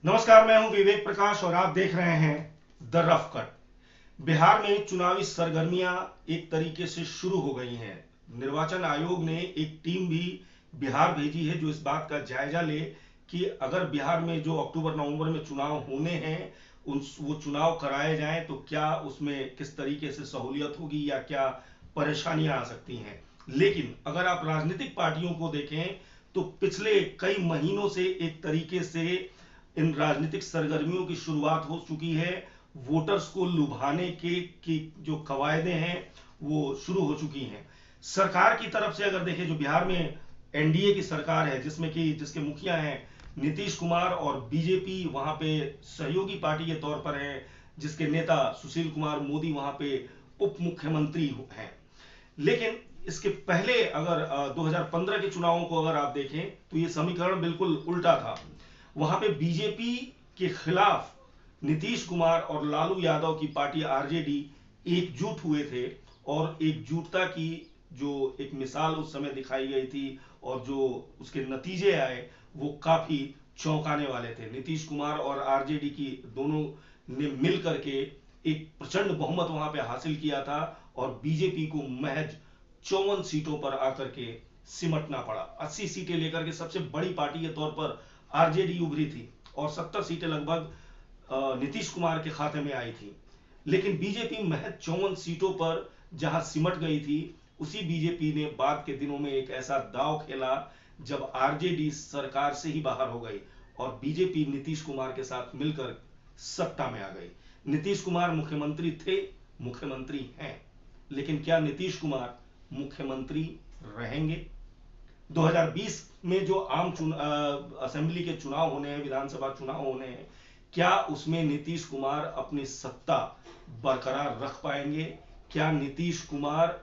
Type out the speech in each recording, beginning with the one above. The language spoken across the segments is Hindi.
नमस्कार, मैं हूं विवेक प्रकाश और आप देख रहे हैं द रफ कट। बिहार में चुनावी सरगर्मियां एक तरीके से शुरू हो गई हैं। निर्वाचन आयोग ने एक टीम भी बिहार भेजी है जो इस बात का जायजा ले कि अगर बिहार में जो अक्टूबर नवंबर में चुनाव होने हैं उन वो चुनाव कराए जाएं तो क्या उसमें किस तरीके से सहूलियत होगी या क्या परेशानियां आ सकती हैं। लेकिन अगर आप राजनीतिक पार्टियों को देखें तो पिछले कई महीनों से एक तरीके से इन राजनीतिक सरगर्मियों की शुरुआत हो चुकी है। वोटर्स को लुभाने के की जो कवायदे हैं वो शुरू हो चुकी हैं। सरकार की तरफ से अगर देखें, जो बिहार में एनडीए की सरकार है जिसके मुखिया हैं नीतीश कुमार और बीजेपी वहां पे सहयोगी पार्टी के तौर पर है, जिसके नेता सुशील कुमार मोदी वहां पे उप मुख्यमंत्री हैं। लेकिन इसके पहले अगर 2015 के चुनावों को अगर आप देखें तो ये समीकरण बिल्कुल उल्टा था। वहां पे बीजेपी के खिलाफ नीतीश कुमार और लालू यादव की पार्टी आरजेडी एकजुट हुए थे और एकजुटता की जो एक मिसाल उस समय दिखाई गई थी और जो उसके नतीजे आए वो काफी चौंकाने वाले थे। नीतीश कुमार और आरजेडी की दोनों ने मिल करके एक प्रचंड बहुमत वहां पे हासिल किया था और बीजेपी को महज 54 सीटों पर आकर के सिमटना पड़ा। 80 सीटें लेकर के सबसे बड़ी पार्टी के तौर पर आरजेडी उभरी थी और 70 सीटें लगभग नीतीश कुमार के खाते में आई थी। लेकिन बीजेपी महज 54 सीटों पर जहां सिमट गई थी, उसी बीजेपी ने बाद के दिनों में एक ऐसा दांव खेला जब आरजेडी सरकार से ही बाहर हो गई और बीजेपी नीतीश कुमार के साथ मिलकर सत्ता में आ गई। नीतीश कुमार मुख्यमंत्री थे, मुख्यमंत्री हैं, लेकिन क्या नीतीश कुमार मुख्यमंत्री रहेंगे? 2020 में जो असेंबली के चुनाव होने हैं, विधानसभा चुनाव होने हैं, क्या उसमें नीतीश कुमार अपनी सत्ता बरकरार रख पाएंगे? क्या नीतीश कुमार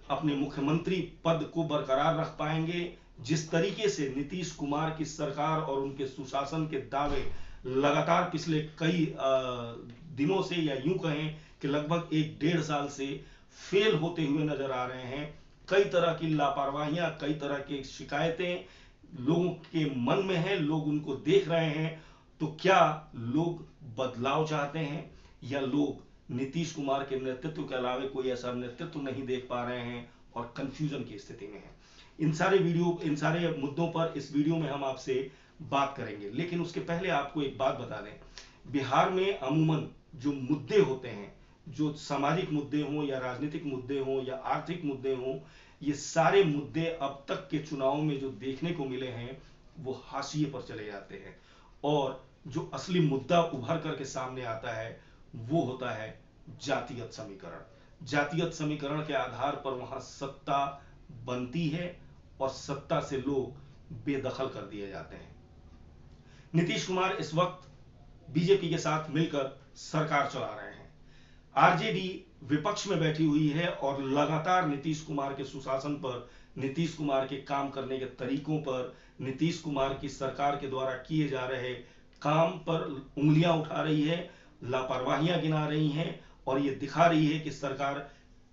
अपने मुख्यमंत्री पद को बरकरार रख पाएंगे? जिस तरीके से नीतीश कुमार की सरकार और उनके सुशासन के दावे लगातार पिछले कई दिनों से, या यूं कहें कि लगभग एक डेढ़ साल से फेल होते हुए नजर आ रहे हैं। कई तरह की लापरवाहियां, कई तरह की शिकायतें लोगों के मन में हैं, लोग उनको देख रहे हैं। तो क्या लोग बदलाव चाहते हैं या लोग नीतीश कुमार के नेतृत्व के अलावा कोई ऐसा नेतृत्व नहीं देख पा रहे हैं और कंफ्यूजन की स्थिति में है? इन सारे मुद्दों पर इस वीडियो में हम आपसे बात करेंगे। लेकिन उसके पहले आपको एक बात बता दें, बिहार में अमूमन जो मुद्दे होते हैं, जो सामाजिक मुद्दे हों या राजनीतिक मुद्दे हों या आर्थिक मुद्दे हों, ये सारे मुद्दे अब तक के चुनाव में जो देखने को मिले हैं वो हाशिए पर चले जाते हैं और जो असली मुद्दा उभर करके सामने आता है वो होता है जातीयत समीकरण। जातीयत समीकरण के आधार पर वहां सत्ता बनती है और सत्ता से लोग बेदखल कर दिए जाते हैं। नीतीश कुमार इस वक्त बीजेपी के साथ मिलकर सरकार चला रहे हैं। आरजेडी विपक्ष में बैठी हुई है और लगातार नीतीश कुमार के सुशासन पर, नीतीश कुमार के काम करने के तरीकों पर, नीतीश कुमार की सरकार के द्वारा किए जा रहे काम पर उंगलियां उठा रही है, लापरवाहियां गिना रही हैं और ये दिखा रही है कि सरकार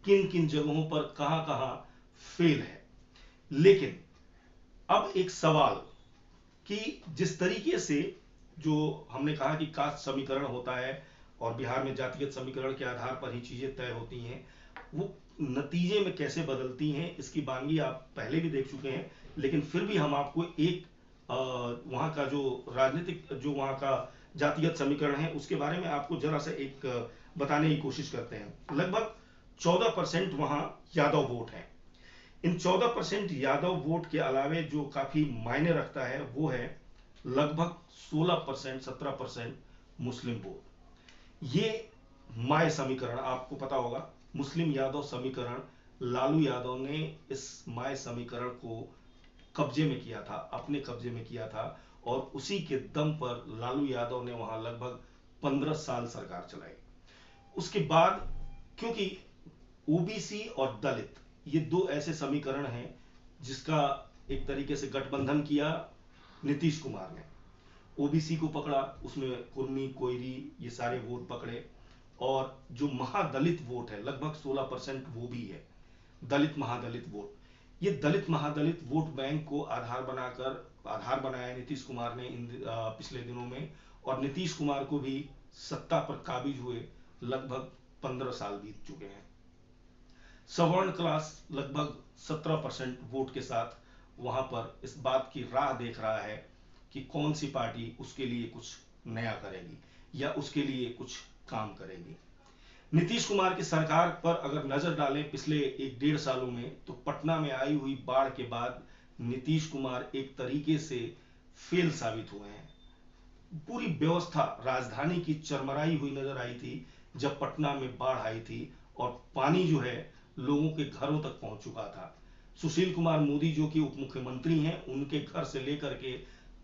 किन किन जगहों पर कहां कहां फेल है। लेकिन अब एक सवाल कि जिस तरीके से, जो हमने कहा कि कास्ट समीकरण होता है और बिहार में जातिगत समीकरण के आधार पर ही चीजें तय होती हैं, वो नतीजे में कैसे बदलती हैं इसकी बानगी आप पहले भी देख चुके हैं। लेकिन फिर भी हम आपको एक वहां का जो राजनीतिक, जो वहां का जातिगत समीकरण है उसके बारे में आपको जरा सा एक बताने की कोशिश करते हैं। लगभग 14% वहां यादव वोट है। इन 14% यादव वोट के अलावे जो काफी मायने रखता है वो है लगभग 16%, 17% मुस्लिम वोट। ये माय समीकरण आपको पता होगा, मुस्लिम यादव समीकरण, लालू यादव ने इस माय समीकरण को कब्जे में किया था, अपने कब्जे में किया था और उसी के दम पर लालू यादव ने वहां लगभग 15 साल सरकार चलाई। उसके बाद क्योंकि ओबीसी और दलित, ये दो ऐसे समीकरण हैं जिसका एक तरीके से गठबंधन किया नीतीश कुमार ने। ओबीसी को पकड़ा, उसमें कुर्मी, कोयरी, ये सारे वोट पकड़े और जो महादलित वोट है लगभग 16% वो भी है दलित महादलित वोट। ये दलित महादलित वोट बैंक को आधार बनाकर आधार बनाया नीतीश कुमार ने पिछले दिनों में, और नीतीश कुमार को भी सत्ता पर काबिज हुए लगभग 15 साल बीत चुके हैं। सवर्ण क्लास लगभग 17% वोट के साथ वहां पर इस बात की राह देख रहा है कि कौन सी पार्टी उसके लिए कुछ नया करेगी या उसके लिए कुछ काम करेगी। नीतीश कुमार की सरकार पर अगर नजर डालें पिछले 1-1.5 सालों में, तो पटना में आई हुई बाढ़ के बाद नीतीश कुमार एक तरीके से फेल साबित हुए हैं। पूरी व्यवस्था राजधानी की चरमराई हुई नजर आई थी जब पटना में बाढ़ आई थी, और पानी जो है लोगों के घरों तक पहुंच चुका था। सुशील कुमार मोदी जो कि उप मुख्यमंत्री हैं, उनके घर से लेकर के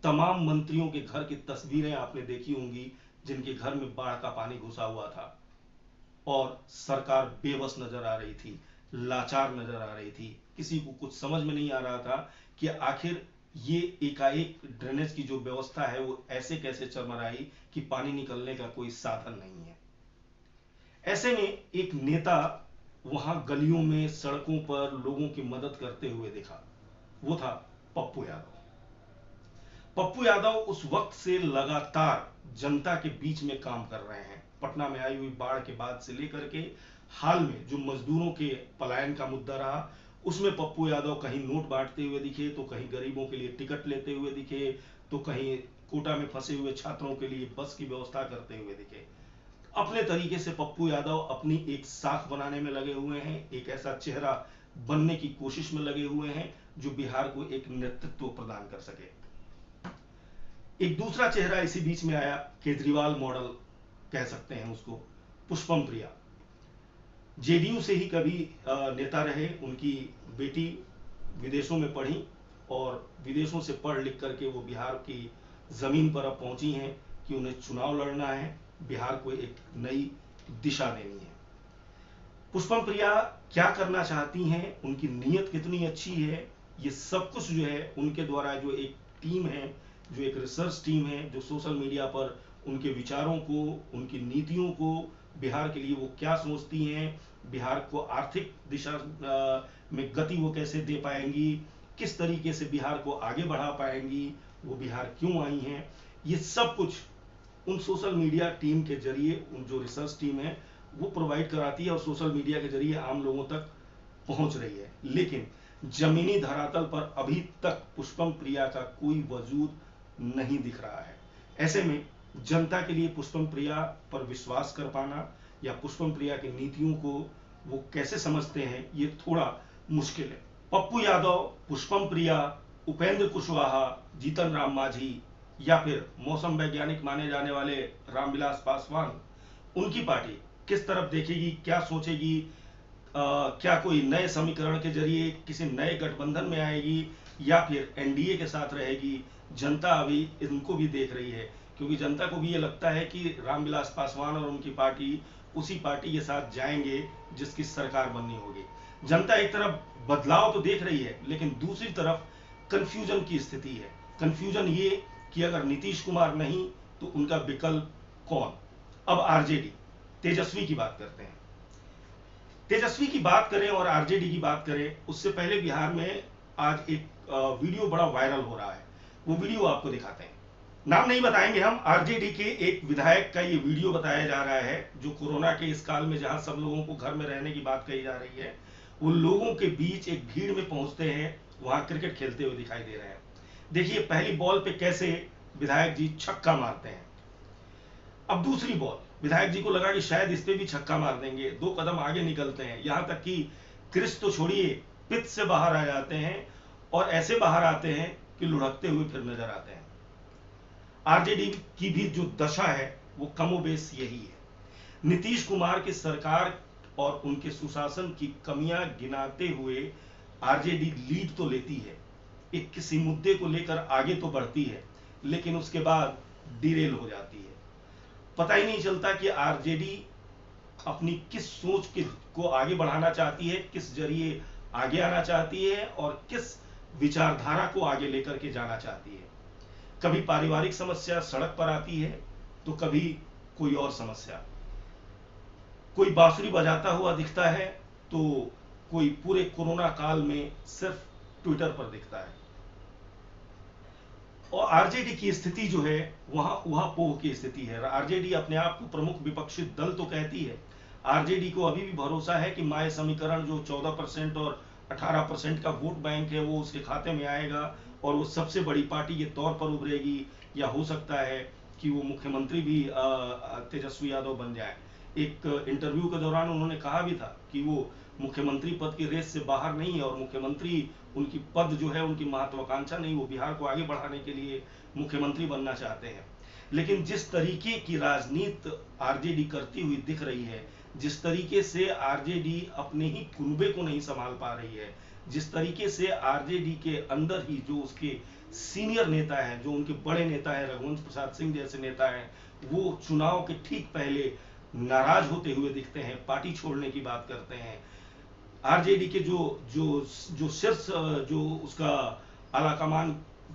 तमाम मंत्रियों के घर की तस्वीरें आपने देखी होंगी जिनके घर में बाढ़ का पानी घुसा हुआ था, और सरकार बेबस नजर आ रही थी, लाचार नजर आ रही थी। किसी को कुछ समझ में नहीं आ रहा था कि आखिर ये एकाएक ड्रेनेज की जो व्यवस्था है वो ऐसे कैसे चरमराई कि पानी निकलने का कोई साधन नहीं है। ऐसे में एक नेता वहां गलियों में, सड़कों पर लोगों की मदद करते हुए दिखा, वो था पप्पू यादव। पप्पू यादव उस वक्त से लगातार जनता के बीच में काम कर रहे हैं। पटना में आई हुई बाढ़ के बाद से लेकर के हाल में जो मजदूरों के पलायन का मुद्दा रहा, उसमें पप्पू यादव कहीं नोट बांटते हुए दिखे, तो कहीं गरीबों के लिए टिकट लेते हुए दिखे, तो कहीं कोटा में फंसे हुए छात्रों के लिए बस की व्यवस्था करते हुए दिखे। अपने तरीके से पप्पू यादव अपनी एक साख बनाने में लगे हुए हैं, एक ऐसा चेहरा बनने की कोशिश में लगे हुए हैं जो बिहार को एक नेतृत्व प्रदान कर सके। एक दूसरा चेहरा इसी बीच में आया, केजरीवाल मॉडल कह सकते हैं उसको, पुष्पम प्रिया। जेडीयू से ही कभी नेता रहे, उनकी बेटी विदेशों में पढ़ी और विदेशों से पढ़ लिख करके वो बिहार की जमीन पर अब पहुंची हैं कि उन्हें चुनाव लड़ना है, बिहार को एक नई दिशा देनी है। पुष्पम प्रिया क्या करना चाहती हैं, उनकी नीयत कितनी अच्छी है, ये सब कुछ जो है उनके द्वारा जो एक टीम है, जो एक रिसर्च टीम है, जो सोशल मीडिया पर उनके विचारों को, उनकी नीतियों को, बिहार के लिए वो क्या सोचती हैं, बिहार को आर्थिक दिशा में गति वो कैसे दे पाएंगी, किस तरीके से बिहार को आगे बढ़ा पाएंगी, वो बिहार क्यों आई हैं, ये सब कुछ उन सोशल मीडिया टीम के जरिए, उन जो रिसर्च टीम है वो प्रोवाइड कराती है और सोशल मीडिया के जरिए आम लोगों तक पहुंच रही है। लेकिन जमीनी धरातल पर अभी तक पुष्पम प्रिया का कोई वजूद नहीं दिख रहा है। ऐसे में जनता के लिए पुष्पम प्रिया पर विश्वास कर पाना या पुष्पम प्रिया की नीतियों को वो कैसे समझते हैं, ये थोड़ा मुश्किल है। पप्पू यादव, पुष्पम प्रिया, उपेंद्र कुशवाहा, जीतन राम मांझी या फिर मौसम वैज्ञानिक माने जाने वाले रामविलास पासवान, उनकी पार्टी किस तरफ देखेगी, क्या सोचेगी, क्या कोई नए समीकरण के जरिए किसी नए गठबंधन में आएगी या फिर एनडीए के साथ रहेगी, जनता अभी इनको भी देख रही है। क्योंकि जनता को भी ये लगता है कि रामविलास पासवान और उनकी पार्टी उसी पार्टी के साथ जाएंगे जिसकी सरकार बननी होगी। जनता एक तरफ बदलाव तो देख रही है, लेकिन दूसरी तरफ कंफ्यूजन की स्थिति है। कंफ्यूजन ये कि अगर नीतीश कुमार नहीं तो उनका विकल्प कौन। अब आरजेडी, तेजस्वी की बात करते हैं। तेजस्वी की बात करें और आरजेडी की बात करें, उससे पहले बिहार में आज एक वीडियो बड़ा वायरल हो रहा है। वो वीडियो आपको दिखाते हैं, नाम नहीं बताएंगे हम। आरजेडी के एक विधायक का ये वीडियो बताया जा रहा है जो कोरोना के इस काल में जहां सब लोगों को घर में रहने की बात कही जा रही है, वो लोगों के बीच एक भीड़ में पहुंचते हैं, वहां क्रिकेट खेलते हुए दिखाई दे रहे हैं। देखिए पहली बॉल पे कैसे विधायक जी छक्का मारते हैं। अब दूसरी बॉल, विधायक जी को लगा कि शायद इस पे भी छक्का मार देंगे, 2 कदम आगे निकलते हैं, यहां तक कि क्रिस तो छोड़िए, पिच से बाहर आ जाते हैं और ऐसे बाहर आते हैं कि लुढ़कते हुए फिर नजर आते हैं। आरजेडी की भी जो दशा है वो कमोबेश यही है। नीतीश कुमार की सरकार और उनके सुशासन की कमियां गिनाते हुए आरजेडी लीड तो लेती है, एक किसी मुद्दे को लेकर आगे तो बढ़ती है, लेकिन उसके बाद डिरेल हो जाती है। पता ही नहीं चलता कि आरजेडी अपनी किस सोच को आगे बढ़ाना चाहती है, किस जरिए आगे आना चाहती है और किस विचारधारा को आगे लेकर के जाना चाहती है। कभी पारिवारिक समस्या सड़क पर आती है तो कभी कोई और समस्या। कोई बांसुरी बजाता हुआ दिखता है तो कोई पूरे कोरोना काल में सिर्फ ट्विटर पर दिखता है। और आरजेडी की स्थिति जो है वहां वहां पोह की स्थिति है। आरजेडी अपने आप को प्रमुख विपक्षी दल तो कहती है। आरजेडी को अभी भी भरोसा है कि माय समीकरण जो 14% और 18% का वोट बैंक है वो उसके खाते में आएगा और वो सबसे बड़ी पार्टी के तौर पर उभरेगी, या हो सकता है कि वो मुख्यमंत्री भी तेजस्वी यादव बन जाए। एक इंटरव्यू के दौरान उन्होंने कहा भी था कि वो मुख्यमंत्री पद की रेस से बाहर नहीं है, और मुख्यमंत्री उनकी पद जो है उनकी महत्वाकांक्षा नहीं, वो बिहार को आगे बढ़ाने के लिए मुख्यमंत्री बनना चाहते हैं। लेकिन जिस तरीके की राजनीति आरजेडी करती हुई दिख रही है, जिस तरीके से आरजेडी अपने ही कुनबे को नहीं संभाल पा रही है, जिस तरीके से आरजेडी के अंदर ही जो उसके सीनियर नेता हैं, जो उनके बड़े नेता हैं, रघुवंश प्रसाद सिंह जैसे नेता हैं, वो चुनाव के ठीक पहले नाराज होते हुए दिखते हैं, पार्टी छोड़ने की बात करते हैं। आरजेडी के जो जो जो शीर्ष जो उसका आला कमान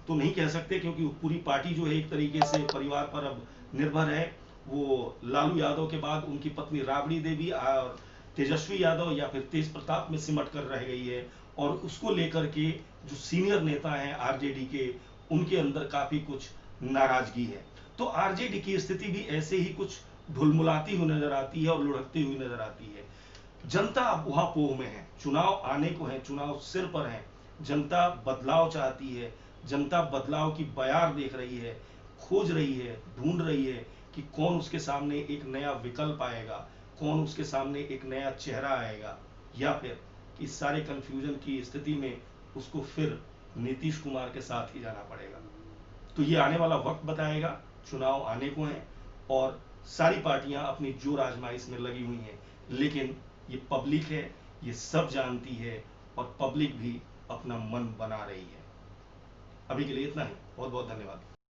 तो नहीं कह सकते, क्योंकि पूरी पार्टी जो है एक तरीके से परिवार पर अब निर्भर है। वो लालू यादव के बाद उनकी पत्नी राबड़ी देवी और तेजस्वी यादव या फिर तेज प्रताप में सिमट कर रह गई है, और उसको लेकर के जो सीनियर नेता हैं आरजेडी के, उनके अंदर काफी कुछ नाराजगी है। तो आरजेडी की स्थिति भी ऐसे ही कुछ ढुलमुलाती हुई नजर आती है और लुढ़कती हुई नजर आती है। जनता अब उहापोह में है, चुनाव आने को है, चुनाव सिर पर है, जनता बदलाव चाहती है, जनता बदलाव की बयार देख रही है, खोज रही है, ढूंढ रही है कि कौन उसके सामने एक नया विकल्प आएगा, कौन उसके सामने एक नया चेहरा आएगा, या फिर इस सारे कंफ्यूजन की स्थिति में उसको फिर नीतीश कुमार के साथ ही जाना पड़ेगा। तो ये आने वाला वक्त बताएगा। चुनाव आने को हैं और सारी पार्टियां अपनी जोर आजमाइश में लगी हुई हैं, लेकिन ये पब्लिक है, ये सब जानती है, और पब्लिक भी अपना मन बना रही है। अभी के लिए इतना ही। बहुत बहुत धन्यवाद।